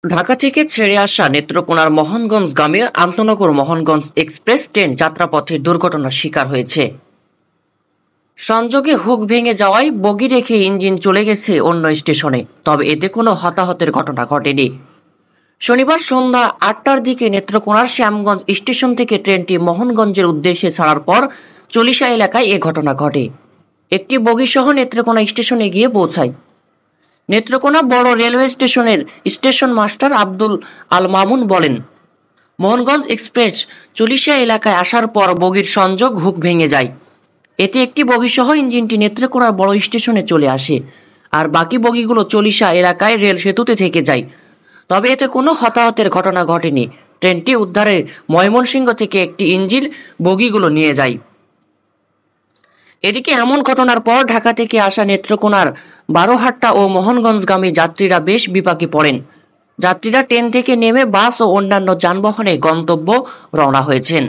ঢাকা থেকে ছেড়ে আসা নেত্রকোনার মোহনগঞ্জগামী আন্তনগর মোহনগঞ্জ এক্সপ্রেস ট্রেন যাত্রাপথে দুর্ঘটনার শিকার হয়েছে। সংযোগে হুক ভেঙে যাওয়ায় বগি রেখে ইঞ্জিন চলে গেছে অন্য স্টেশনে, তবে এতে কোনো হতাহতের ঘটনা ঘটেনি। শনিবার সন্ধ্যা ৮টার দিকে নেত্রকোনার শ্যামগঞ্জ স্টেশন থেকে ট্রেনটি মোহনগঞ্জের উদ্দেশ্যে ছাড়ার পর চলিশা এলাকায় এ ঘটনা ঘটে। একটি বগিসহ নেত্রকোনা স্টেশনে গিয়ে পৌঁছায়। নেত্রকোনা বড় রেলওয়ে স্টেশনের স্টেশন মাস্টার আব্দুল আল মামুন বলেন, মোহনগঞ্জ এক্সপ্রেস চলিশা এলাকায় আসার পর বগির সংযোগ হুক ভেঙে যায়। এতে একটি বগিসহ ইঞ্জিনটি নেত্রকোনার বড় স্টেশনে চলে আসে, আর বাকি বগিগুলো চলিশা এলাকায় রেল সেতুতে থেকে যায়। তবে এতে কোনো হতাহতের ঘটনা ঘটেনি। ট্রেনটি উদ্ধারে ময়মনসিংহ থেকে একটি ইঞ্জিন বগিগুলো নিয়ে যায়। এদিকে এমন ঘটনার পর ঢাকা থেকে আসা নেত্রকোনার বারোহাট্টা ও মোহনগঞ্জগামী যাত্রীরা বেশ বিপাকে পড়েন। যাত্রীরা ট্রেন থেকে নেমে বাস ও অন্যান্য যানবাহনে গন্তব্য রওনা হয়েছেন।